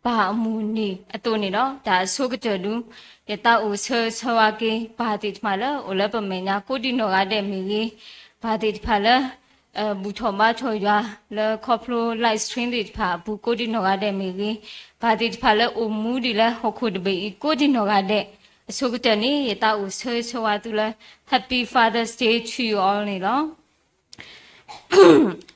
ba muni atau ni lo dah so kejedu kita usah sewagi bahatit malah oleh pemainnya kodi no ada mili bahatit malah butuh macam ya le koplo live stream dit pa bu kodi no ada mili bahatit malah umudi lah hokud be kodi no ada so keteni kita usah sewatu lah Happy Father's Day to you all ni lo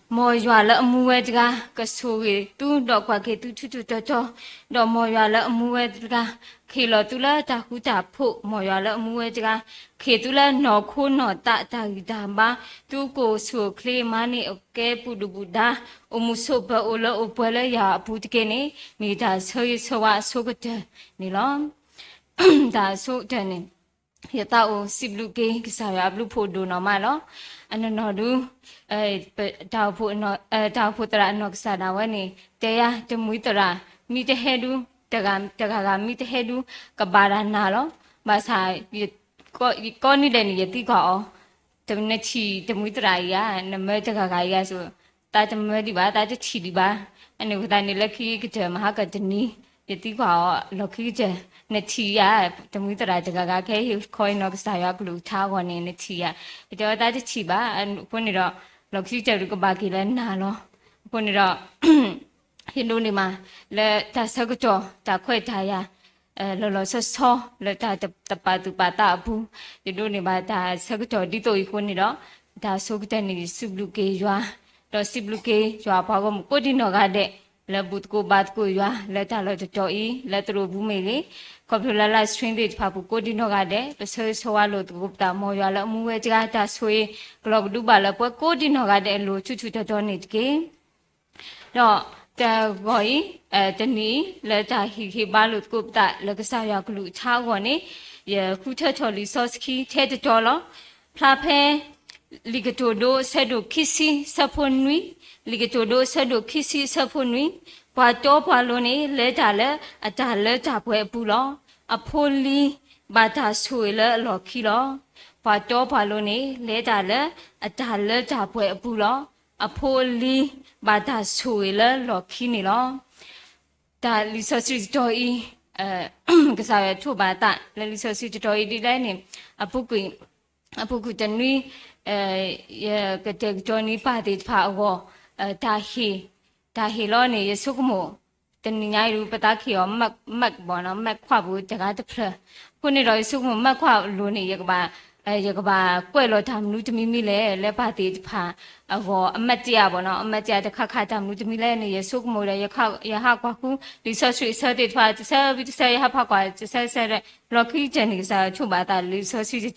mồi dọa lỡ mua ra cái số tu đọ qua cái tu chu chu cho đọ mồi dọa lỡ mua ra khi lo tu lỡ ta khu ta phụ mồi dọa lỡ mua ra khi tu lỡ nó khôn nó ta ta ta ba tu cô số kle mani ok pudu đa umuso ba ola opala ya put ke ne mi ta soi sowa so cái ni lo ta so cái ne ya ta o siblu ke sa ya blu pho do no ma lo anh nói đúng đào phụ tara nó sao nào vậy nè thế à cho mũi tara mi thế hết đúng tất cả mi thế hết đúng các bà nào đó bà sai có ní đây này tí có cho nên chỉ cho mũi tara ya nằm ở tất cả ya số ta cho mới đi ba ta cho chỉ đi ba anh ấy ta này là khi cái chờ mà hát cái chân ní tí có là khi chờ nè chỉ ya cho mũi tara tất cả cái coi nó sao ya cứ thao qua nè chỉ ya cho ta cho chỉ ba anh con này đó lúc khi chờ được bà kia lên nào lo con này đó hiện đồ này mà là ta sao cái trò ta khơi ta ya lo so là ta tập ba tu ba ta bu hiện đồ này mà ta sao cái trò đi tôi con này đó ta số cái này sụp lu kê doa đó sụp lu kê doa bao gồm có đi nó cả đấy là bút cô bát cô doa là ta lo cho ý là tôi bu mê cái có phải là livestream để phá bút cô đi nó cả đấy bây giờ số alo tụi cô ta mua doa là mua cái ta xuôi club du ba là cô đi nó cả đấy lo chú cho này cái đó ta gọi tên ní là ta khi ba lượt cô ta là cái sao ya cái lụt chao gọi này giờ khu cho resource khi thế cho lo phá phe ligato sẽ được kisi sapon nui ligato sẽ được kisi sapon nui qua cho qua luôn này lấy trả lẽ trả lẽ trả quẹt bù lo apoli bà ta xuôi lẽ lọ khi lo qua cho qua luôn này lấy trả lẽ trả quẹt bù lo apoli bà ta xuôi lẽ lọ khi này lo ta research cho ý cái sao cho bà ta là research cho ý đi đây nè apu ku chân nuôi cái cho ní bà thì phá gò ta hi lo này số mo chân nhai ru bắt khi ở mặc bỏ nó mặc khoa bu chắc cái tập phở con này rồi số mo mặc khoa luôn này cái bà quay lo tham nuôi cho mi lẽ bà thì phá gò mặc chia bỏ nó mặc chia chắc khai tham nuôi cho mi lẽ này số mo này ya ha qua ku research thì phá sẽ ha phá qua sẽ lo khi chân này sao chú bà ta research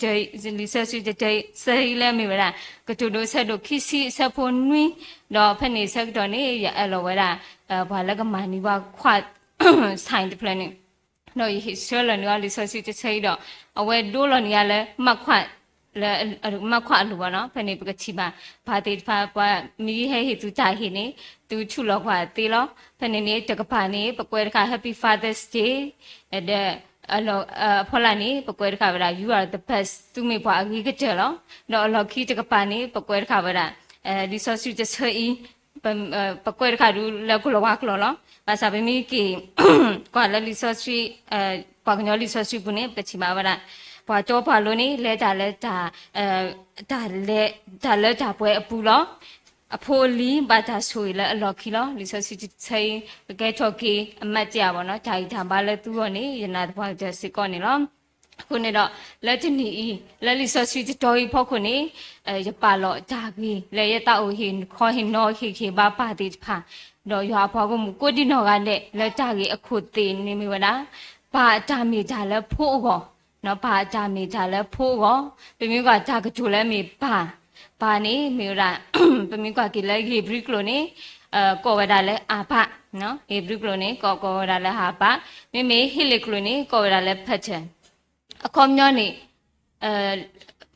chơi sẽ lên mi vậy là cái chỗ đó sẽ được khi sẽ phun nuôi đó phần này sẽ đó này ya lo vậy là và là cái mà ni va khoa science planning rồi sẽ là nữa research chơi đó ở ngoài đó là nữa là mặc khoa là mặc khoa luôn đó phần này cái chi mà phá thì phá qua mi hay tu trái hi này tu chu lo khoa ti lo phần này chắc cái phá này bắt quay cái Happy Father's Day để phô la này bắt quay cái là you are the best tu mi phá cái chơi lo đó khi chắc cái phá này bắt quay cái là resource chơi bắt quay cái là cô lo quát lo và sau bên cái qua là resource qua cái resource bune cái chi mà vậy qua cho phá luôn này lấy trả quẹt bù lo apoli bà ta xuôi là lo khi lo resource chơi cái cho cái mà chia vào nó chạy thảm ba là tu này giờ nào qua giờ sẽ con này loคนนี้တော့လက်ချနီလက်လီဆော့စီတော်ဖောက်ခုနေရပါလောဂျာကီလေရတာအိုဟင်ခေါ်ဟင်နော်ခေဘာပါတိဖာတော့ရွာဖောက်ကိုမကိုတိနော်ကနဲ့လက်ဂျာကီအခုသေးနေမိဝလားဘာဂျာမီဂျာလဲဖိုးကောနော်ဘာဂျာမီဂျာလဲဖိုးကောပြမျိုးကဂျာကကျူလဲမီဘာနေမိရာပြမျိုးကကီလဲဟေဘရီကလိုနေကောဝဒါလဲအာဖနော်ဟေဘရီကလိုနေကောဝဒါလဲဟာဖမိဟီလီကလိုနေကောဝဒါလဲဖတ်ချင်အခုမျောနေ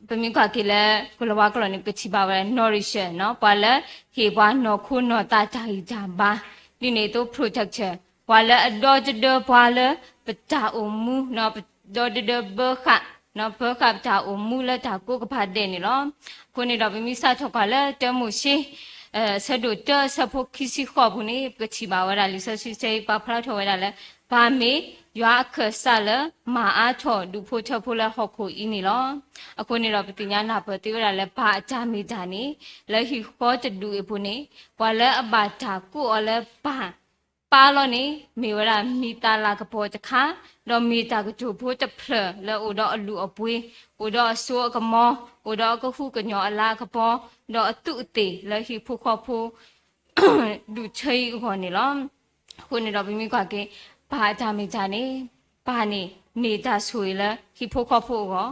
ပမင်းကကလည်းကလဝကလနေကချိပါဝဲ nourish နော်ပါလဲခေဘွားနော်ခုနော်တာချာဟီဂျာဘာဒီနေတော့ project ချဘွာလဲအဒေါ်ကြဒဘွာလဲပတာအုံမူနော်ဒေါ်ဒဘခနော်ဘခပတာအုံမူလဲတာကိုကဖတ်တဲ့နေလောခုနေတော့ပမင်းစားထောက်ကလည်းတမှုရှိ ဆက်တို့တဆက်ဖို့ခီစီခေါ်ဘူးနေကချီပါဝရလီဆက်စီစေပါဖလာထော်ဝရလဲဘာမေရွာခဆလမာအားထော်ဒူဖို့ချက်ဖို့လဲဟောက်ခုအင်းနီလောအခုနေတော့ပတိညာနာပတိဝရလဲဘာအကြမီတာနေလဲဟီခေါ်တဒူအဖို့နေဘွာလဲအပါတာကိုအလဲဘာပါလောနေမေဝရမီတာလာကပေါ်တခါတော့မီတာကကြိုဖို့တဖလလဲဥတော့အလူအပွေးဥတော့အစိုးကမောဥတော့ကခုကညောအလာကပေါ်တော့အတုအသေးလဲဟီဖို့ခေါ်ဖို့ဒူချေခေါ်နေလောခုနေတော့မိကွာကေဘာကြမေကြနေဘာနေနေတာဆွေလဲဟီဖို့ခေါ်ဖို့ကော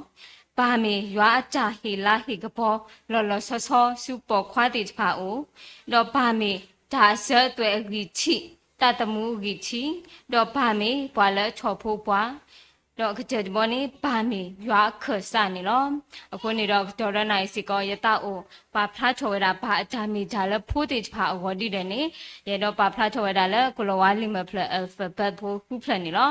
ဘာမေရွာအကြဟီလာဟီကပေါ်လော်လော်ဆောဆောစူပေါ်ခွားတိဖာအိုတော့ဘာမေဒါဆဲတွေအကြီးချီတတမှုကြီးချီတော့ဘာမေဘွာလဲချော်ဖို့ဘွာတော့ကကြတဲ့ဘောနေဘာမေရွာခဆာနေလောအခုနေတော့ဒေါ်ရနိုင်စီကောယတာအိုပါဖလားချော်ရတာဘာအကြမေကြလဲဖိုးတိဖာအဝဒီတယ်နေရတော့ပါဖလားချော်ရတာလဲကလောဝါလီမဖလအယ်ဖာဘတ်ဖို့ခုဖလနေလော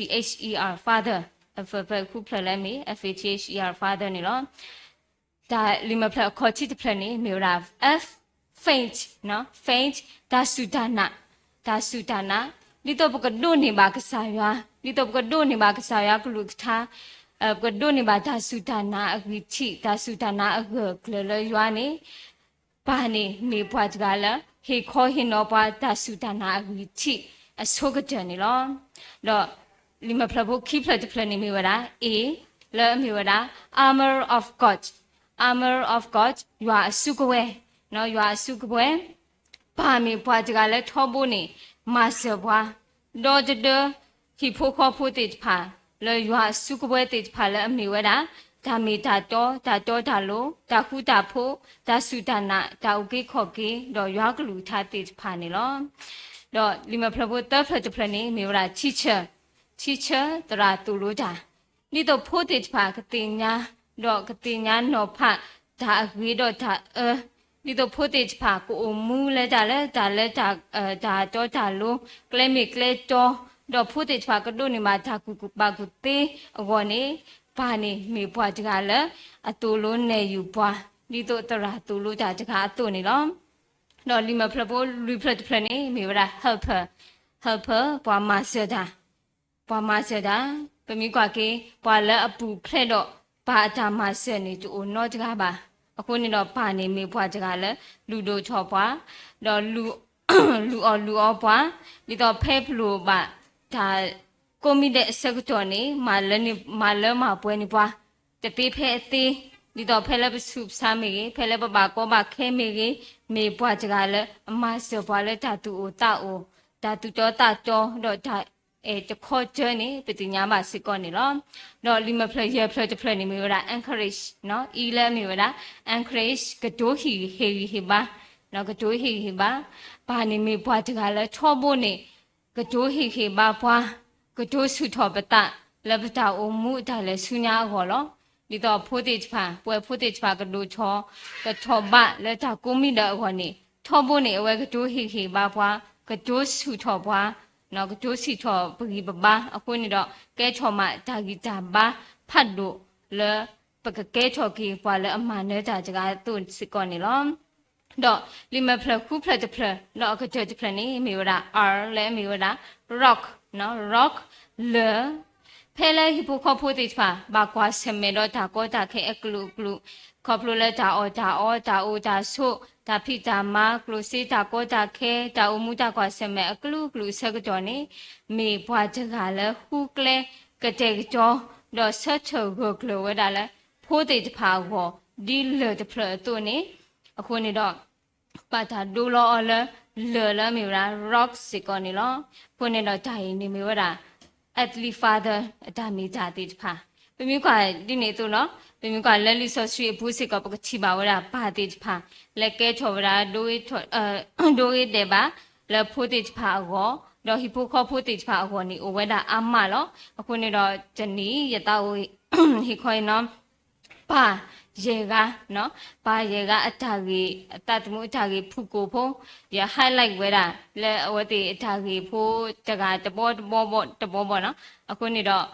father father အဖဖခုဖလလဲမီ father father နေလောဒါလီမဖလခေါ်ချစ်ဖလနေမြေရာ f faint နော် faint ဒါဆူဒနာဒီတော့ပကဒိုနေပါကစားရွာဒီတော့ပကဒိုနေပါကစားရွာကလူထားပကဒိုနေပါဒါဆူဒနာအကြီးချီဒါဆူဒနာအကလလရွာနေဘာနေမေဘွားကြလားဟေခေါ်ဟင်တော့ပါဒါဆူဒနာအကြီးချီအစောကတနေလောတော့လီမဖလဘခိဖလတဖလနေမီဝရာအေလဲမီဝရာ armor of god ရွာစုကဝဲနော်ရွာစုကဝဲဘာမေဘွားကြလဲထောဖို့နေမာဆဘွားဒေါ်ဒဟီဖိုခေါ်ဖို့တိဖာလဲရွာစုကဝဲတိဖာလဲအမီဝရာဒါမေတာတော့ဒါလိုဒါခုဒါဖို့ဒါစုဒနာဒါဥကေခေါ်ကေတော့ရွာကလူထားတိဖာနေလောတော့လီမဖလဘတဖလတဖလနေမီဝရာချီချာတရာတူလို့တာဒီတော့ဖို့တိဖာကတင်ညာတော့ကတင်ညာနော်ဖဒါအဝေးတော့ဒါဒီတော့ဖို့တိဖာကိုမူလဲဒါဒါတော့ဒါလို့ကလဲမီကလဲတော့ဖို့တိဖာကတို့နေမှာဒါကူပါကူသေးအကောနေဘာနေမေဘွားတကလည်းအတူလို့နေယူဘွားဒီတော့တရာတူလို့ဒါတကအတူနေလောတော့လီမဖလဘလူဖလတဖလနေမေဝရာ helper ဘွားမဆဒါပမီကွာကေဘွာလဲအပူဖလက်တော့ဘာအတာမဆနေတူနော်တကားပါအခုနေတော့ဘာနေမေဘွားတကားလဲလူတို့ချော်ဘွားတော့လူအောဘွားဒီတော့ဖဲဖလိုပါဒါကိုမီတဲ့အစကတော်နေမာလဲမပွဲနေဘွားတတိဖဲအသေးဒီတော့ဖဲလဲပစုဆာမေဖဲလဲပပါကောပါခဲမေမေဘွားတကားလဲအမဆဘွားလဲဓာတူတာဒါတူတော့တာတော့ဒါတခေါ်ကျနေပတိညာမစစ်ကောနေလောတော့လီမဖလက်ရဖလက်တဖလက်နေမျိုးရာ encourage နော် e လဲမျိုးရာ encourage ကဒိုဟီဟီပါနော်ကဒိုဟီပါဘာနေမေဘွားတကလည်းချောဖို့နေကဒိုဟီပါဘွားကဒိုဆုထောပတလဘတာအမှုဒါလည်းဆုညာခေါ်လောဒီတော့ဖိုးတိဖာပွဲဖိုးတိဖာကဒိုချောကထောပလက်တာကိုမိတဲ့ခေါ်နေထောဖို့နေအဝဲကဒိုဟီပါဘွားကဒိုဆုထောဘွားနော်ကဒိုစီထောပဂီပဘာအခုနေတော့ကဲချောမဒါဂီတာဘာဖတ်လို့လဲပကကဲချောကီပွာလဲအမှန်နဲ့ဒါကြကသူစစ်ကောနေလောတော့လီမဖလခုဖလတဖလတော့ကကြတဖလနေမေဝရာ r လဲမေဝရာ rock နော် rock လဲဖဲလဲဟီပိုခေါ်ဖို့တိဖာဘာကွာဆမေတော့ဒါကောဒါခဲအကလူခေါ်ဖလို့လဲဒါအောဒါဆိုဒါဖိတာမာကလုစီတာကောတာခဲတာအမှုတာကွာဆမေအကလူဆက်ကတော်နေမေဘွားချကလည်းဟူကလဲကတဲ့ကြောတော့ဆက်ချုပ်ကိုကလဝဒါလဲဖိုးတိတဖာကိုဒီလေတဖလတူနေအခုနေတော့ပါတာဒူလောလဲမေရာ rock စကောနေလောခုနေတော့တိုင်နေမေဝရာ athlete father အတာမေတာတိတဖာပမြကွာဒီနေသူနော်ပမြကွာလက်လီဆော့ဆွေဘူးစစ်ကပကချီပါဝရာဘာတိတဖာလက်ကဲချောဝရာဒိုးတဲ့ပါလက်ဖိုးတိတဖာအောတော့ဟီပိုခေါ်ဖို့တိတဖာအောနေအိုဝဲတာအမလောအခုနေတော့ဂျနီရတာဟီခွိုင်နော်ပါရေကနော်ပါရေကအတာကြီးအတတ်မှုအတာကြီးဖူကိုဖုံးရ highlight ဝဲတာလဲအဝတိအတာကြီးဖိုးတဘောပေါ့နော်အခုနေတော့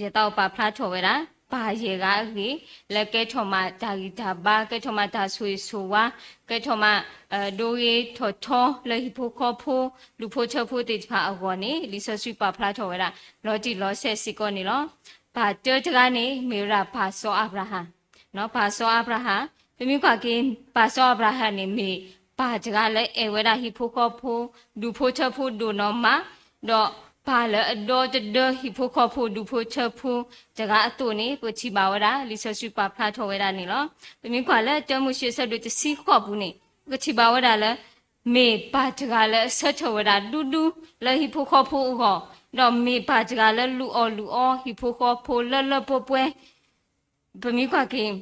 ရတော့ပါဖလားထော်ဝဲတာ ပါရေကကြီးလက်ကဲထော်မဒါဂီဒါဘာကဲထော်မဒါဆွေဆိုဝါကဲထော်မဒိုရီထော်ထောလေဟိဖိုခေါဖိုလူဖိုချဖိုတေဖာအကောနေလီဆဆွီပါဖလာထော်ဝဲတာလော်ဂျီလော်ဆက်စီကောနေလောဘာတောတကနေမေရာဘာဆောအာဗရာဟံနော်ဘာဆောအာဗရာဟံပမိခွာကင်းဘာဆောအာဗရာဟံနေမေဘာကြကလည်းအဝဲတာဟိဖိုခေါဖိုလူဖိုချဖိုဒိုနော်မတော့ဘာလဲအတော်တဒဟိဖိုခေါဖိုဒူဖိုချဖိုကြကအတူနေပချီပါဝရာလီဆဆွီပါဖလာထော်ဝဲတာနေလောပမိခွာလည်းတမှုရှိဆက်တို့တစီခေါ်ဘူးနေပချီပါဝရာလည်းမေဘာကြကလည်းဆက်ချဝရာဒူဒူလဲဟိဖိုခေါဖိုဟောတော့မေဘာကြကလည်းလူအောဟိဖိုခေါဖိုလလပပွဲပမိခွာကင်း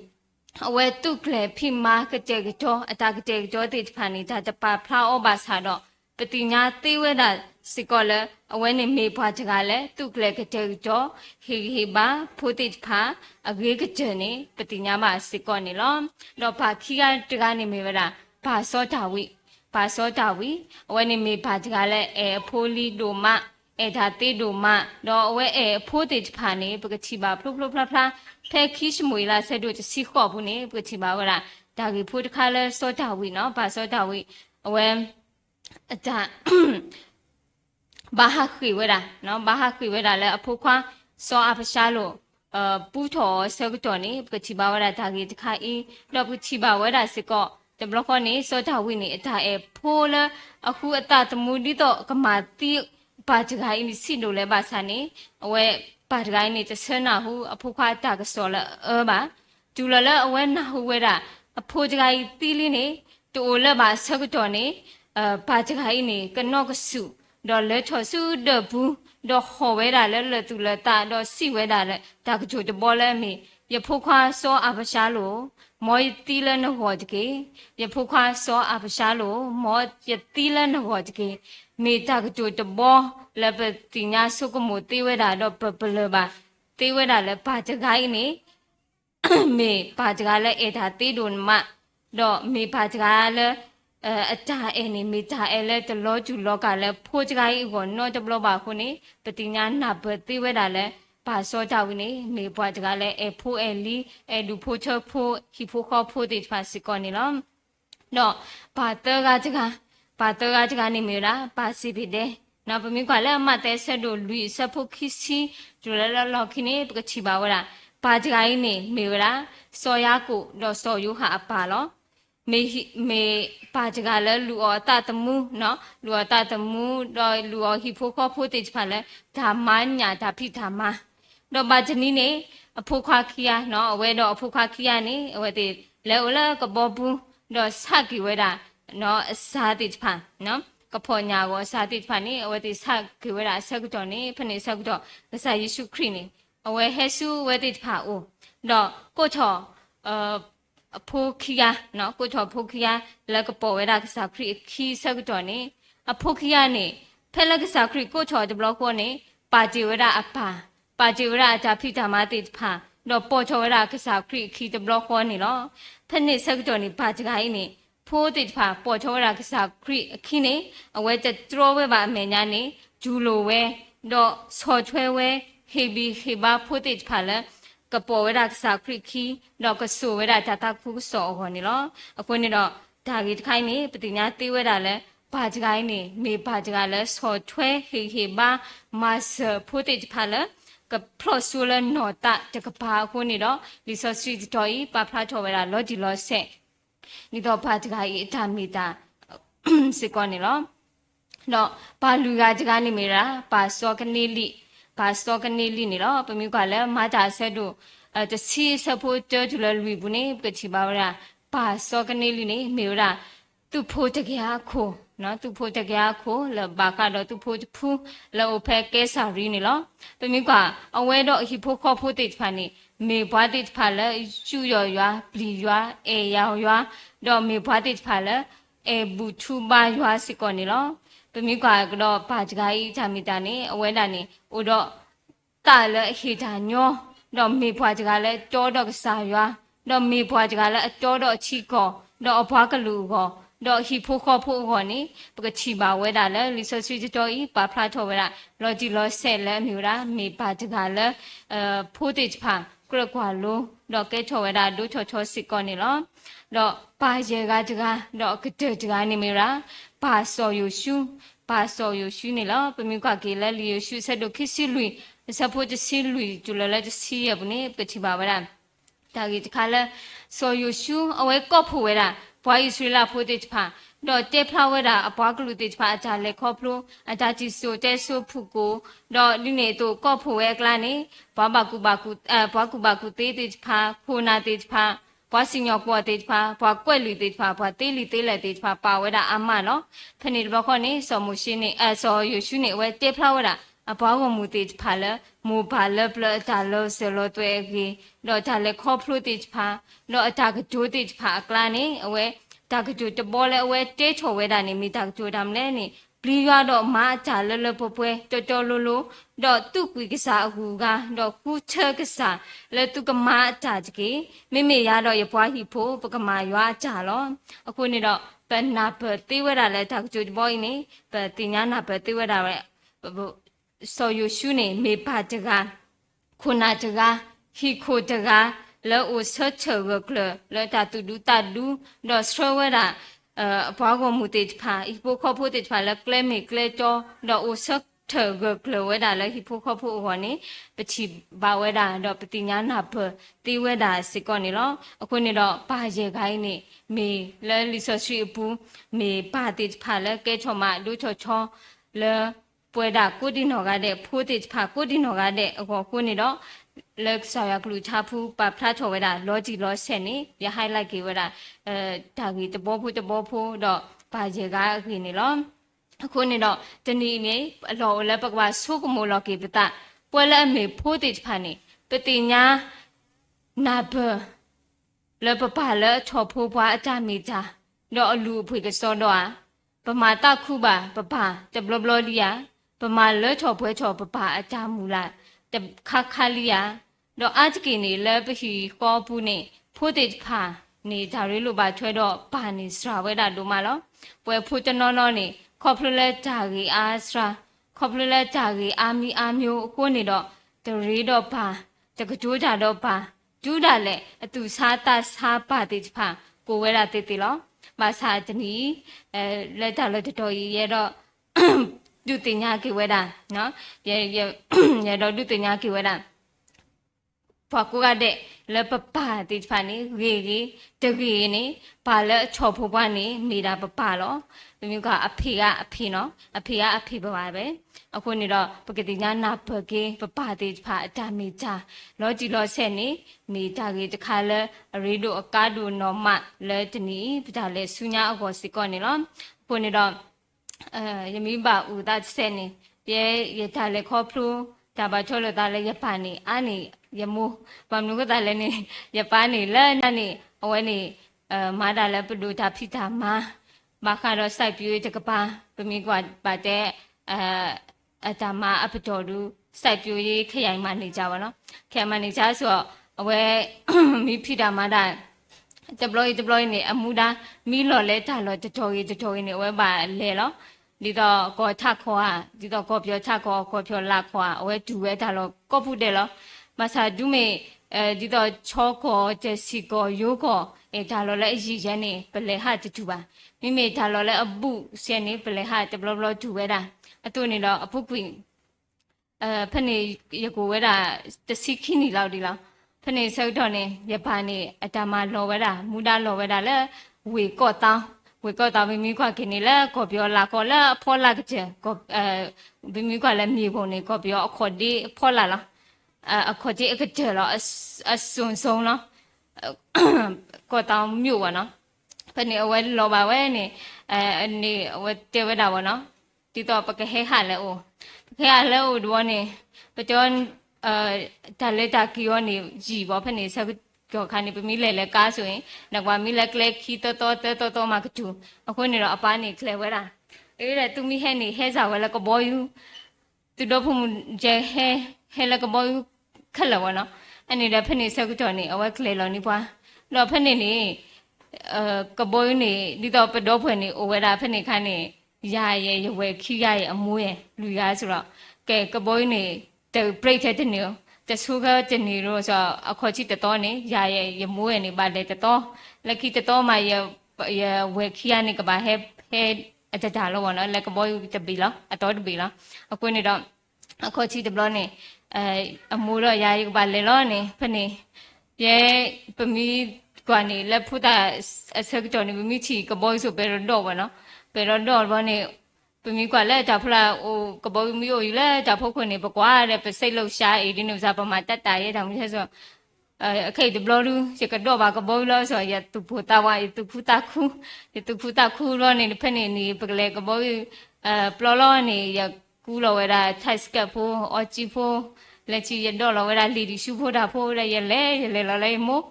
အဝဲတုကလေဖိမာကတဲ့ကြောအတာကတဲ့ကြောတိဖာနေတာတပါဖလာဩဘာသာတော့ပတိညာသေဝဒစီကောလအဝဲနေမေဘွားချကလည်းတုကလေကတဲ့ကြောဟီဘာဖိုတိဖာအဂေကတဲ့နေပတိညာမစီကောနေလောတော့ဘာခီကတကနေမေဝဒဘာစောတာဝိအဝဲနေမေဘာချကလည်းအဖိုလီဒိုမဒါတေဒိုမတော့အဝဲအဖိုတိဖာနေပကတိပါဖလုဖလာဖဲခိရှမွေလာဆက်တို့စီခေါ်ဘူးနေပကတိပါဝရဒါကြီးဖိုတခါလဲစောတာဝိနော်ဘာစောတာဝိအဝဲအတဘာဟာခိဝဲတာနော်ဘာဟာခိဝဲတာလဲအဖိုခွာစောအဖရှာလို့ပူထောဆောက်တော်နေပကတိပါဝရဒါကြီးတခါအင်းတော့ပကတိပါဝရစကောတဘလခေါနေစောတာဝိနေအတာအဖိုးလဲအခုအတတမူဒီတော့ကမာတိဘာကြိုင်းစီနိုလဲဘာစာနေအဝဲဘာကြိုင်းနေတဆနာဟုအဖိုခွာတာကစောလဲဘာဒူလလဲအဝဲနာဟုဝဲတာအဖိုကြိုင်းတီလီနေတိုလဲဘာဆောက်တော်နေဘာကြိုင်းနေကနော့ကစုတော့လဲချောစုဒဘူးတော့ခေါ်ဝဲတာလဲလဲသူလဲတာတော့စီဝဲတာလဲဒါကကြိုတပေါ်လဲမေရဖိုခွာစောအပရှာလို့မောတီလဲနဟောတကေရဖိုခွာစောအပရှာလို့မောရတီလဲနဟောတကေမေတာကကြိုတပေါ်လဲပတိညာစုကမိုတေဝဲတာတော့ပလပါတေဝဲတာလဲဘာကြိုင်းနေမေဘာကြလဲအေဒါတေဒုံမတော့မေဘာကြလဲအတာအနေမိတာအဲလဲတလောကျူလောကလဲဖိုးကြိုင်းကိုနော်တဘလပါခုနေပတိညာနာဘတေဝဲတာလဲဘာစောကြဝိနေမေဘွားကြလဲအဖိုးအလီအလူဖိုးချဖိုးဟီဖိုခေါဖိုးတေဖာစီကောနေလောတော့ဘာတောကကြနေမိလားဘာစီပိတဲ့နောက်ပမိကလည်းအမတဲဆက်တို့လူဆက်ဖို့ခီစီဒူလာလော်ခင်းနေပကချီပါဝရာဘာကြိုင်းနေမေဝရာစောရကိုတော့စောယုဟာအပါလောမေဘာကြကလည်းလူအတတမှုနော်လူအတတမှုတော့လူဟီဖိုခေါဖိုတေဖာလဲဓမ္မညာဓာဖိဓမ္မတော့ဘာချနီနေအဖိုခွာခီယာနော်အဝဲတော့အဖိုခွာခီယာနေအဝဲတေလဲအိုလာကဘောဘူးတော့စကီဝဲတာနော်အစာတိဖာနော်ကဖောညာကိုစာတိဖာနေအဝဲတေစကီဝဲတာဆက်ကတော့နေဖနေဆက်ကတော့ကစားယေရှုခရစ်နေအဝဲဟေဆုဝဲတိဖာအိုတော့ကိုချောအဖိုခီယာနော်ကိုချောဖိုခီယာလက်ကပေါ်ဝဲတာကစားခရစ်ခီဆက်ကတော့နေအဖိုခီယာနေဖဲလက်ကစားခရစ်ကိုချောတဘလောက်ကိုနေပါဂျီဝဲတာအပါဂျီဝရအတာဖိတာမတိဖာတော့ပေါ်ချောရကစားခရီခီတဘလခေါ်နေလောဖက်နစ်ဆက်တော်နေဘာကြိုင်းနေဖိုးတိဖာပေါ်ချောရကစားခရီအခင်းနေအဝဲတတရောဝဲပါအမေညာနေဂျူလိုဝဲတော့ဆော်ချွဲဝဲဟေဘီဟေဘာဖိုးတိဖာလဲကပေါ်ဝဲရကစားခရီခီတော့ကဆူဝဲရတာတာခုဆော်ခေါ်နေလောအခုနေတော့ဒါကြီးတခိုင်းနေပတိညာတေးဝဲတာလဲဘာကြိုင်းနေမေဘာကြကလဲဆော်ချွဲဟေဘာမဆဖိုးတိဖာလဲကပလော့ဆူလနော်တာတကဘာခုနေတော့လီဆော့စထရီတော်ဤပဖလာထော်ဝဲတာလော်ဂျီလော်ဆက်ဒီတော့ဘာတကဤအတာမီတာစစ်ကောနေလောတော့ဘာလူကကြကနေမိတာဘာစောကနေလိနေတော့ပမျိုးကလည်းမာတာဆက်တို့တစီဆဖို့တောကျလလူဘူးနေပချီပါဝရာဘာစောကနေလိနေမေရာသူဖို့တကယ်ခိုနော်သူဖို့တကယ်ခိုလဘာကတော့သူဖို့ဖူးလောဖဲကဲစာရီနေလောပမိကအဝဲတော့ဟိဖို့ခေါ်ဖို့တိဖာနေမေဘွားတိဖာလဲကျူရွာဘလီရွာအေရွာတော့မေဘွားတိဖာလဲအေဘူထူဘာရွာစီကောနေလောပမိကတော့ဘာကြိုင်းချမီတာနေအဝဲတာနေအိုတော့တာလဲဟိတာညောတော့မေဘွားကြကလဲတောတော့ကစားရွာတော့မေဘွားကြကလဲအတောတော့ချီကောတော့အဘွားကလူကောတော့ဟီဖိုခေါ်ဖို့ခေါ်နေပကချီပါဝဲတာလဲလီဆဆွီတော်ဤပါဖလာထော်ဝဲတာလော်ဂျီလော်ဆဲလဲမျိုးတာမေပါတကလဲဖိုးတိဖာ กระกว่าโลดอกแกชอเวดาดูชอสิก่อนนี่หรอดอกปาเยกาจกาดอกกระเจจกานี่มีระปาซอยูชูปาซอยูชูนี่หรอปมีกว่าเกลลียูชูเสดคิสิลุยสะโพจะสิลุยจุลละจะสิยบนี่ปฏิบาวดาตากิตคาละซอยูชูเอาไว้ก็ผู้เวดาปอยอิสราเอลผู้ติดพาดอกเตพลาวดาอปากลุติดพาอาจารย์เลขอพลูอาจารย์จิโซเตโซผู้กูดอกดิเนโตก็ผู้เวกลานี่ปอบากุบากุเตติดพาโคนาติดพาปอสิญอกปอติดพาปอกวยลุติดพาปอเตลิเตเลติดพาปาเวดาอามาเนาะพนิดบข้อนี้สมุชินี่ซอยูชูนี่เวเตพลาวดาอปากมูติดพาละมูพาละเปลตาโลเซโลตัวเอกีดอกทาเลขอพลูติดพาดอกตากจูติดพากลานี่เวตากจูจะบอเลเวเตโชเวดานี่มีตากจูดำเล่นี่ปลียาดอกมาจาเลปปวยจอโลดอกตุกุยกษาหูกาดอกคูเชกษาเลตุกมาจาจกีไม่ยาดอกยปวาหิโพปกมายัวจาลอအခုนี่ดอกเป็นนาเปติเวดาเลตากจูบอยนี่เปติญานาเปติเวดาเวซอยูชูนี่เมปาจกาคุณาจกาฮิโคจกาแล้วอุสเชวกลแล้วตาตุดูดอสโตเวดาปากมูติดพาอีโปคอพูติดพาแล้วเกลเมเกลจอดออุสเถกกลเวดาแล้วฮิโปคอพูหัวนี้ปฏิบาเวดาดอปฏิญาณาเปติเวดาสิก่อนนี่ลอအခုนี่ดอปาเยไกนี่มีแล้วลิซอชีปูมีปาติดพาแล้วแกชอมาดูชอแล้วป่วยดากุดินอกาเดพูติดพากุดินอกาเดအခုนี่ดอเลิกสายกลูชาผู้ปะพระโชเวดาลอจิลอเซนี่อย่าให้ไล่กีเวดาดากีตะบอผู้ดอกปาเยกากีนี่ลอအခုนี่ดอกตะนีนี่ลอและปะกว่าสุกโมลอกีปะตะป่วยละเมผู้ติดพานี่ปฏิญานาเบและปะปาละชอผู้บวาอาจารย์มีจาดอกลูผู้กะซอดอปะมาตะคูบาปะปาตะบลอลียาปะมาละชอผู้ชอปะปาอาจารย์มูลาแต่คาลียาดอกอาจกินี่แล้วไปหีกอปูนี่พูดติดผ่านี่จาริลูบาช่วยดอกป่านี่สราเวดาดูมาแล้วป่วยพูดจะนอนนี่ขอบพระเลจารีอาสราขอบพระเลจารีอามีอามิวคู่นี่ดอกตรีดอกป่าจะกระจูจ่าดอกป่าจูดาเละตุสาตาสาป่าติดผ่ากูเวดาติดติล้อมาสาจนี้และจาเลตโตยเยดอกดูติญากิเวดาเนาะเยดอกดูติญากิเวดาพอกูกะเดเลปปาติฟานี่รีตะกีนี่ปาเลชอพบวานี่มีดาปปาลอตมีก็อภิเนาะอภิบวาเบအခုนี่ดอกปกติญานาเปเกปปาติฟาอาจารย์มีจาลอจิลอเซนี่มีตากีตะคาเลรีโดอกาดูนอมะเลตนีปตาเลสุญาอโกสิกอนี่ลอအခုนี่ดอกยมีบาอุตาเซนี่เยตาเลขอพลูตาบาชอลตาเลยปานี่อานี่ยมูปามนุกตาเลนี่ยปานี่เลนั่นนี่เอาไว้นี่มาดาเลปดูตาพิตามาคารอใส่ปิวตะกปาปมีกว่าบาเตอาจารย์มาอภิโตดูใส่ปิวยีขยายมานี่จ้าวะเนาะขยายมานี่จ้าဆိုเอาไว้มีพิตามาดาตะบลอยนี่อมูดามีหล่อเลตาหล่อตะโตยีนี่เอาไว้บาเลเนาะဒီတော့ကောထခေါ်ဒီတော့ကောပြောချခေါ်ကောပြောလာခေါ်အဝဲဒူဝဲဒါလောကောဖုတယ်လောမဆာဒူမေဒီတော့ချောကောကျစီကောယိုကောဒါလောလဲအကြီးရန်နေပလေဟာတူပါမိမိဒါလောလဲအပုဆန်နေပလေဟာတဘလဘလဒူဝဲတာအတူနေတော့အဖုကွင်ဖနေရကိုဝဲတာတစီခင်းနေလောက်ဒီလားဖနေဆုတ်တော့နေရပါနေအတမလောဝဲတာမူတာလောဝဲတာလဲဝေကော့တောင်းဝေကောတာဘီမီခွာခင်းနေလဲကောပြောလာကောလဲဖောလာကကျကောဘီမီခွာလဲမြေပုံနေကောပြောအခေါ်ဒီဖောလာလားအခေါ်ဒီအကကျလားအစွန်ဆုံးလားကောတောင်မြို့ပါနော်ဖနေအဝဲလောပါဝဲနေနေအဝဲတဲဝဲတာပါနော်တီတော့ပကဟဲဟာလဲအိုပကဟဲလဲအိုဒီဝနေပကျော်ဒါလက်တာကီယောနေရီဘောဖနေဆက်ကြောခါနေပမီလဲကားဆိုရင်နကွာမီလက်ကလက်ခီတော်မှာကတူအခုနေတော့အပားနေခလဲဝဲတာအေးတဲ့သူမီဟဲနေဟဲစာဝဲလကဘောယူသူတော့ဖုန်ကျဲဟဲလကဘောယူခက်လဝနော်အနေနဲ့ဖနေဆက်ကြောနေအဝဲခလဲလော်နေပွားတော့ဖနေနေကဘောယူနေဒီတော့ပတော်ဖွယ်နေအိုဝဲတာဖနေခါနေရရဲ့ရဝဲခီရရဲ့အမိုးရဲ့လူရဆိုတော့ကဲကဘောယူနေတဲ့ပြိတ်တဲ့နေ จะสู้ก็จะหนีรู้สอขอชิตะต้อนี่ยายอย่ามัวนี่บาดเลยตะต้อแล้วคิดตะต้อมาอย่าเวคียนี่ก็บาให้อาจจะด่าเราวะเนาะแล้วก็บอยจะบีแล้วอะต้อจะบีแล้วอะคุนี่ดอกขอชิตะบล้อนี่อะมูรอยายก็บาดเลยล้อนี่พะนี่เย่ปมีกว่านี่แล้วพูดแต่สักจอนี่มีชีก็บอยสุเปรดอวะเนาะเปรดอวะนี่ပမီကွာလဲဒါဖလာဟိုကဘောမီယိုလဲဒါဖုတ်ခွနေပကွာတဲ့ပစိတ်လောက်ရှာအေဒီနုစားပမာတတ်တာရဲ့တောင်မျိုးဆိုအခက်ဒီဘလော်လူစကတော့ပါကဘောလောဆိုရတူဖူတာဝါတူဖူတာခုရောနေဖက်နေနေပကလေကဘောပလော်လောနေရကူလောဝဲတာထိုက်စကဖိုအော်ချီဖိုလက်ချီရတော့လောဝဲတာလီဒီရှူဖိုတာဖိုရရလဲလော်လဲမို့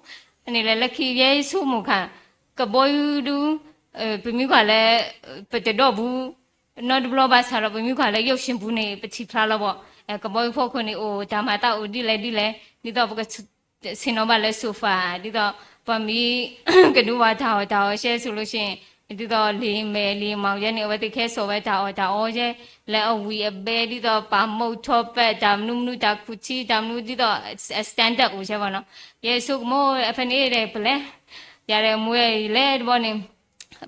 အနေလဲလက်ခီရဲဆုမှုခကဘောဒူပမီကွာလဲပတတော့ဘူးနော်ဒီဘလော့ဘာဆာတော့ဘမျိုးခါလဲရုပ်ရှင်ဘူးနေပတိဖလားလို့ပေါ့ကဘောဖို့ခွနေအိုဒါမတာအိုဒီဒီတော့ပကစင်တော့ဘာလဲဆိုဖာဒီတော့ပမီကဒူဝါတာရှဲဆိုလို့ရှင်ဒီတော့လီမဲလီမောင်ရဲ့နေဝတိခဲဆိုပဲတာအောရဲ့လဲအဝီအဘဲဒီတော့ပါမုတ်ထောပက်ဒါမနုမနုတာခုချီဒါမနုဒီတော့စတန်ဒတ်ကိုရှဲပါနော်ယေဆုမောအဖနေရဲပလဲရရဲမွေလဲဒီဘောနေ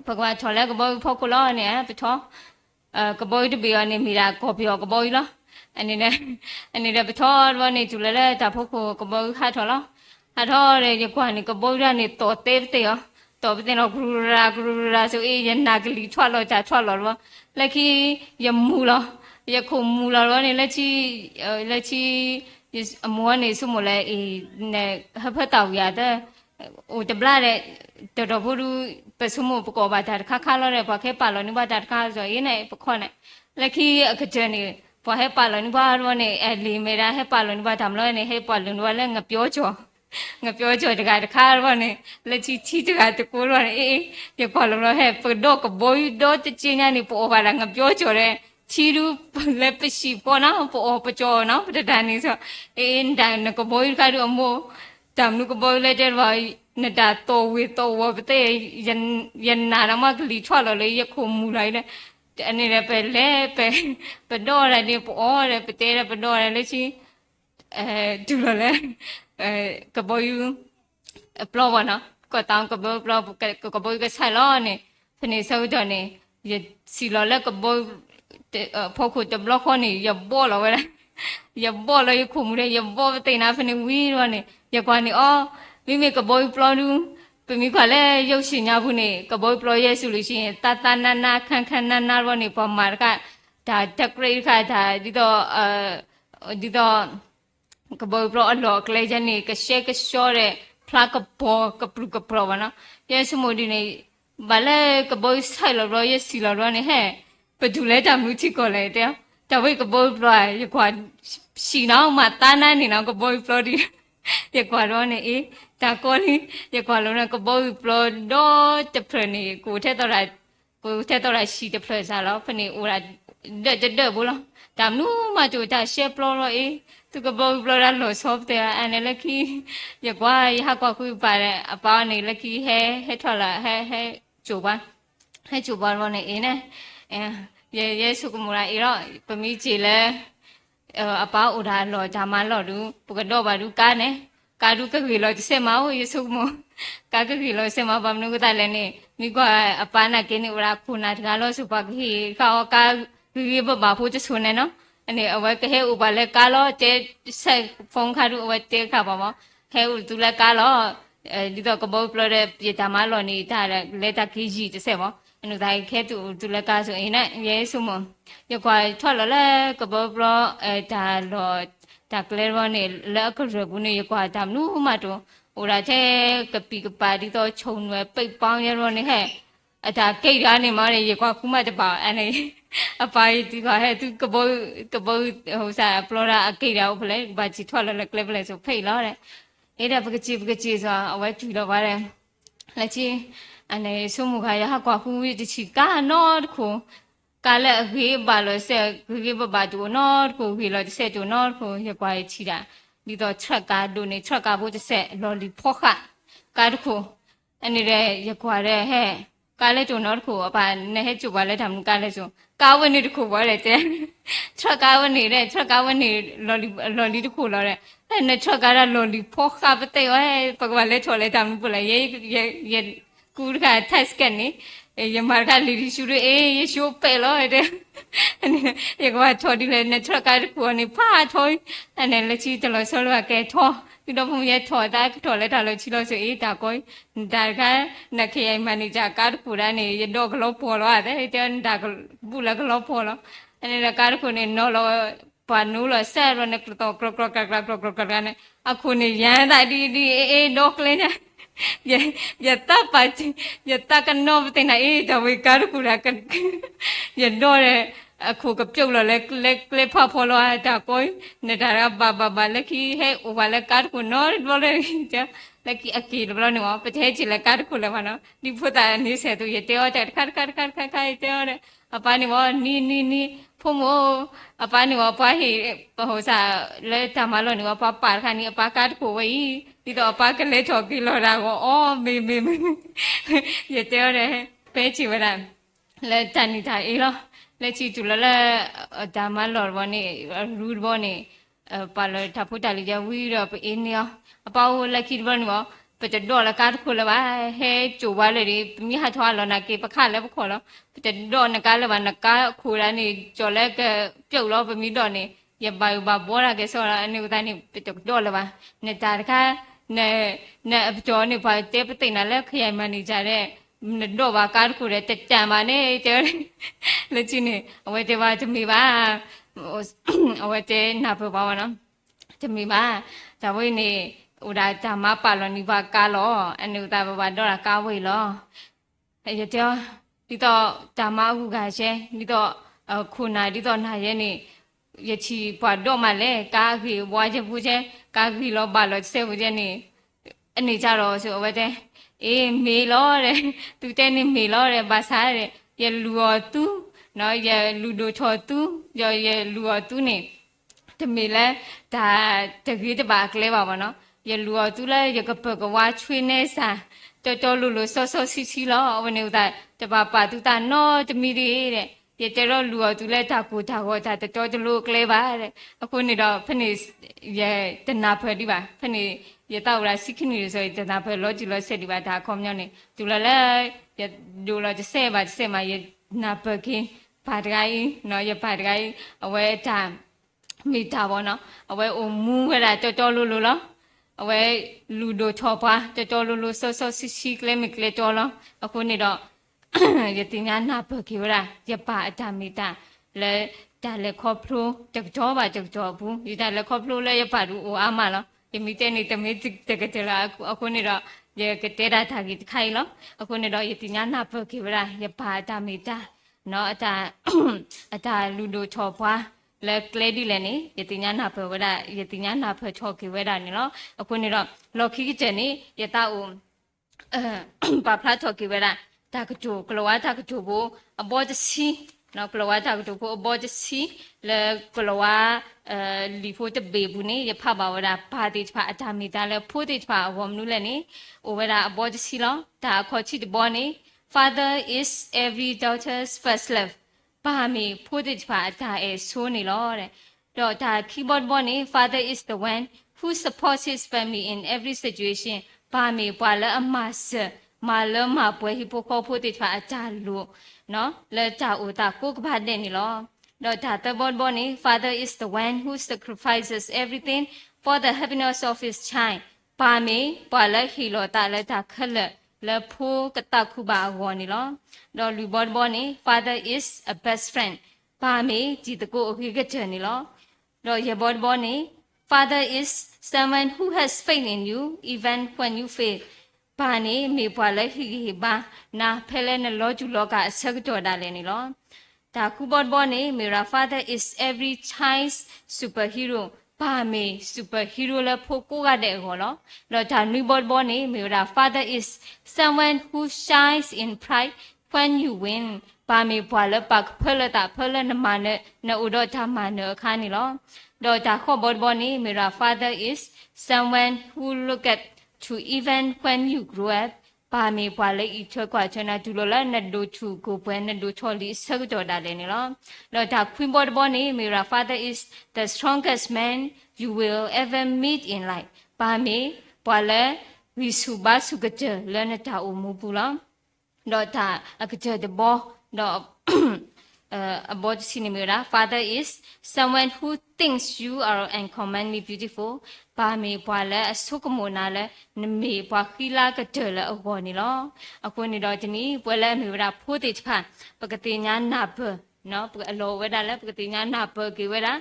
ပကွာထော်လဲကဘောဖို့ကလောနေပထောကဘောတပေကနေမိတာကောပြောကဘောကြီးလားအနေနဲ့ပထောဘောနေကျူလဲဒါဖို့ကိုကဘောခါထော်လားဟာထော်ရဲကွာနေကဘောရနေတော်တေးတေးရောတော်ပတဲ့တော့ဂရူရာဆိုအေးရနာကလေးထွက်လောလက်ခီရမူလားရခုံမူလားရောနေလက်ချီအမောနေစုမလဲအေးနဲ့ဟဖတ်တော်ရတဲ့ဟိုတပလာတဲ့တော်ဘူးပစုမပကောပါတာခါလောတဲ့ဘခဲပါလောနိဘာတာခါဆိုရင်းနဲ့ပခွနဲ့လက်ခီအခကျနေဘဟဲပါလောနိဘာရောနေအလီမေရာဟဲပါလောနိဘာတမ်လောနေဟဲပါလောနိဘာလဲငါပြောကြောတကတခါရောနေလက်ချီတကတကိုရောနေအေးရပါလောဟဲပဒေါကဘိုးဒေါတချင်းညာနေပေါ်ပါလားငါပြောကြောတဲ့ချီရူလက်ပရှိပေါ်နော်ပေါ်ပကြောနော်ပဒတန်နေဆိုအေးတန်ကဘိုးခါရအမို့တမ်နုကဘိုးလက်တဲ့ဘာnada to wa bete yan na ma kli thwa lo le yakhu mu lai le ane le pe do la ni po le pe te le pe do le chi du lo le ka bo yu plo wa na ko tang ka bo plo ka bo ka sai lo ne phne sau do ne ye si lo le ka bo pho khu te blo kho ni ya bo lo wa ya bo lo yakhu mu le ya bo te na phne wi ro ne ya kwa ni oမိမိကဘောပလောလူပမိခလဲရုပ်ရှင်ညာဘူးနေကဘောပလောရဲဆိုလို့ရှိရင်တနာနာခန်းနာရောနေပေါ်မှာကဒါတက်ကရိခါဒါဒီတော့ကဘောပလောအလောကလေးချနေကရှဲကရှောတဲ့ဖလာကဘောကပလူကပလောဝနာရဲစမိုဒီနေဘာလဲကဘောဆိုင်လောရဲစီလောနေဟဲ့ဘဒူလဲတမှုချီကိုလဲတဲ့တဝိကဘောပလောရခွာစီနောင်းမှာတာနာနေနောက်ကဘောပလောဒီရကွာတော့နေအေးဒါကောလီရကွာလုံးကဘောပလောတော့တဖရနေကိုထက်တော့ရှိတဖရစားတော့ဖနေအိုရာတဲ့ဘောလားဒါမနူးမတူတာရှေပလောတော့အေးသူကဘောပလောရလို့ဆော့တဲ့အနေလက်ကီရကွာဟာကွာခုပါတဲ့အပေါင်းနေလက်ခီဟဲထွက်လာဟဲဂျိုပါတော့နေအေးနဲ့ရဲစုကမလာအေးတော့ပမီချီလဲအပေါဥဒါလောဂျာမလောဒူပကတော့ဘာဒူကာနေကာဒူကခွေလောစက်မဟိုယေဆုမကာကခွေလောစက်မဘာမနုကတလည်းနေမိကအပနာကင်းနေဥရာခုနာတကလောစုပခိကာကာခွေဘဘာဖို့ချဆွနေနော်အနေအဝဲကဟဲဥပါလဲကာလောတဲဆက်ဖုန်းခါဒူအဝဲတဲခါပါမဟဲဥသူလဲကာလောဒီတော့ကဘောပလောတဲ့ပြေတာမလောနေတာလက်တခီကြီးတစ်ဆက်ပါအနုတိုင်းခဲသူလဲကာဆိုရင်နဲ့ရဲဆုမရကွာထွက်လောလဲကဘောပလောဒါလောဒါကလေးရောနေလက်ခရဘူးနေရကွာဒါမနူးမတော့ဟိုရာတဲ့ကပီကပါဒီတော့ခြုံွယ်ပိတ်ပေါင်းရရောနေဟဲ့အဒါကိတ်သားနေမရကွာခုမှတပါအနေအပိုင်ဒီကဟဲ့သူကဘောဟိုစားပလောရာအကိတ်ရောဖလဲဘာချီထွက်လောလဲကလေးဖလဲဆိုဖိတ်လောတဲ့အဲ့ဒါပကချီဆိုအဝဲကျူတော့ပါတယ်လက်ချီအနေဆုမှုခါရဟကွာခုဒီချီကာနော်ခုကာလဲအခေးပါလို့ဆက်ခေးပပတူနော်ခုခေးလို့ဆက်တူနော်ခုရကွာချီတာဒီတော့ချက်ကာဒိုနေချက်ကာဖို့ဆက်လော်လီဖော့ခကာတခုအနေနဲ့ရကွာတဲ့ဟဲ့ကာလဲတူနော်ခုအပါနဲ့ဟဲ့ကျူပါလဲထမ်ကာလဲဆိုကာဝနေတခုပါလေတဲ့ချက်ကာဝနေလော်လီတခုလော်တဲ့ ne chokara loli pokha pate oi pagwale chole tam pula ye kurga test kani ye marga liri shuru ye show pelo ede ye kwa chodi le ne chokara ku ni pha thoi ane le chi tlo solo ke tho ti do phum ye tho ta tho le ta lo chi lo so e ta koi da ga na KI manager ka ku ra ni ye do glo po lo ade te da bu la glo po lo ane la ka ku ni no lo pa nu lo sa ro ne kro kro kro kro kro ne aku ni yan da di e do kle ne ye ta pa ye ta ka no te na e da we ka ku ra ka ye do reအခုကပြုတ်လို့လဲဖဖော်လို့တာကိုနေဒါရဘာလက်ခီဟဲဥပါလက်ကားကိုနော်ဘလို့ကြလက်ခီအကီဘလို့နော်ပတဲ့ချီလက်ကားကိုလဲမနော်ဒီဖို့တာနေစေသူရတဲ့ခါတဲ့အပားနေမနီဖုံမောအပားနေမပွားဟိဟိုစားလဲတမလို့နေမပွားပါခါနီအပားကားကိုဝေးဒီတော့အပားကလေးချော်ကီလို့တာကိုအော်မေရတဲ့ပဲချီဝရလဲတန်နေတာအေးလို့လက်ချီတူလဲဒါမလော်ဘောနေရူဘောနေပါလထဖူတလီကြဝီတော့အင်းရောအပေါလက်ခီဘောနေဘောပတဒေါ်လကားခုလပါဟဲကျိုပါလေဒီမိဟာထွားလောနာကေပခလဲပခေါ်လောပတဒေါ်နကားလပါနကားခုရနေကြော်လက်ကပြုတ်လောပမီတော့နေရပါဘာဘောရကေဆောရအနေဦးတိုင်းပတဒေါ်လပါနေတာတခါနဲ့အကျော်နေပါတဲပသိနာလက်ခရိုင်မန်နေဂျာတဲ့တော့ဘာကားခုရဲတက်တန်ပါနဲ့တဲလက်ချင်းနေအဝဲတဲပါတမီပါအဝဲတဲနာပပါဝနော်တမီပါဒါဝိနေဥဒါဓမ္မပါလောနိဘာကာလောအနုတဘဘတော့ကာဝေလောအဲ့ကြောဒီတော့ဓမ္မဟုကရှဲဒီတော့ခုနာဒီတော့နာရဲနေရချီပွားတော့မှလဲကာခီဘွားချဘူးချဲကာခီလောပါလောဆဲဘူးချဲနေအနေကြတော့ဆိုအဝဲတဲအေးမေလောတဲ့သူတဲနေမေလောတဲ့ဘာစားတဲ့ရလူတော်သူနော်ရလူတို့ချော်သူရလူတော်သူနေတမေလဲဒါတကြီးတပါကလေးပါဗောနော်ရလူတော်သူလဲရကပကဝါချွေးနေစာတော်လူဆောစီလောဝနေဦးတာတပါပါသူတာနော်တမီတဲ့ရတဲ့တော့လူတော်သူလဲတာကိုတာဟောတာတော်လူကလေးပါတဲ့အခုနေတော့ဖနေရတနာဖဒီပါဖနေရတော့ရာစိခနေဆိုတနာဖလောကြည့်လို့ဆက်ဒီပါဒါခေါမျောနေသူလဲရဒူလာစဲပါစဲမရနာပကင်းပါတကိုင်းနော်ရပါတကိုင်းအဝဲတာမိတာဘောနော်အဝဲအိုမူးရတာတော်လူလောအဝဲလူတို့ချောပါတော်လူဆောစီကလေးမကလေးတော်လောအခုနေတော့ရတင်ညာနာပကီဝရရပါအတမိတာလဲဒါလဲခေါပလိုကြောပါကြောဘူးဒီဒါလဲခေါပလိုလဲရပါဘူးအာမလောယမိတဲ့နေတမေတကတလာအခုနေတော့ရကတဲ့တာထားကြီးခိုင်လောအခုနေတော့ရတင်ညာနာပကီဝရရပါအတမိတာနော်အတာလူတို့ချောပွားလဲကလေးဒီလဲနေယတိညာနာဖဝရယတိညာနာဖချောကေဝရနေလောအခုနေတော့လော်ခီကျနေယတာဦးပါဖလာချောကေဝရတာကချိုကလောဝါတာကချိုဘောအဘောတစီနော်ကလောဝါတာကချိုဘောအဘောတစီလဲကလောဝါလီဖိုတဘေဘူးနေယဖပါဝရဘာတိဖာအတာမီတာလဲဖိုတိဖာဝမနုလဲနေအိုဝရအဘောတစီလောဒါခေါ်ချီတဘောနေ Father is every daughter's first love ပါမီဖိုတိဖာဒါအဲဆိုးနေလောတဲ့တော့ဒါ keyboard ဘောနေ Father is the one who supports his family in every situation ပါမီပွာလအမဆမာလမပွဲဟိပိုခေါ်ဖိုတိဖာအကြလို့နော်လက်တာဦးတာကိုကဘာတဲ့နေလောတော့ဒါတဘောဘောနေ Father is the one who sacrifices everything for the happiness of his child ပါမီပွာလဟီလောတာလက်တာခက်လက်လဖိုးကတခုပါဝေါ်နေလောတော့လူဘောဘောနေ Father is a best friend ပါမေကြည်တကိုအခိကချန်နေလောတော့ရဘောဘောနေ Father is someone who has faith in you even when you fail ပါနေမေပွာလဲဟိဘာနာဖဲလဲနလောကျူလောကအဆက်တော်တာလဲနေလောဒါခုဘောဘောနေ Mera Father is every child's superhero ပါမေ superhero လဲဖို့ကိုကတဲ့ခေါ်လောတော့ဒါနွေဘောဘောနေ Mera Father is someone who shines in pride when you win ပါမေပွာလဲပတ်ဖဲလဲတာဖဲလဲနမနဲ့နဥတော်ချမနခါနေလောတော့ဒါခေါ်ဘောဘောနေ Mera Father is someone who look at to even when you grow up ပါမေပွာလေဤချွဲကွာချနာဒူလောလာနတ်ဒိုချူကိုပွဲနတ်ဒိုချောလီဆက်ကြော်တာလေနော်လောဒါခွင်ဘော်ဘောနေမေရာ father is the strongest man you will ever meet in life ပါမေပွာလေဝီစုဘာစုကကြလနတာအမူပူလောတော့ဒါအကကြတဲ့ဘောတော့about cinema father is someone who thinks you are uncommonly beautiful ပါမေပွာလဲအဆုကမနာလဲနမေပွာခီလာကတဲလဲအဘောနီလောအခုနေတော့ဒီနေ့ပွဲလဲမေဝရာဖိုးတိချဖာပကတိညာနာဘနော်အလောဝဲတာလဲပကတိညာနာဘကေဝဲတာ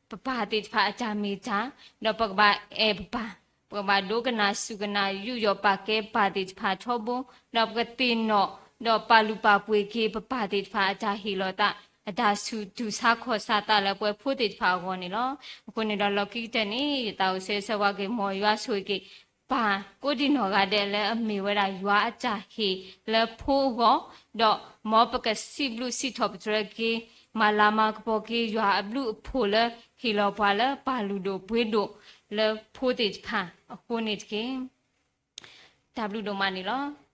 ပပတိချဖာအချာမေချာတော့ပကဘာအေပပါပကဘာဒုကနာစုကနာယူယောပါကေပါတိချဖာချောဘတော့ပကတိနောတော့ပါလူပါပွေကေပပတိချဖာအချာဟီလောတာအဒါစုဒူစာခောစာတာလဲပွဲဖိုးတိဖာကောနေလောအခုနေတော့လော်ကီတဲ့နေတောက်ဆဲဆဝကေမော်ရွာဆွေကေပါကိုဒီနော်ကတဲ့လဲအမေဝဲတာရွာအကြဟေလဲဖိုးကောတော့မောပကစီဘလူစီထော့ပထရကေမလာမကပိုကေရွာအဘလူဖိုးလဲဟီလောပွာလဲပါလူတို့ဘွေးတို့လဲဖိုးတိဖာအခုနေကေ W တို့မနေလော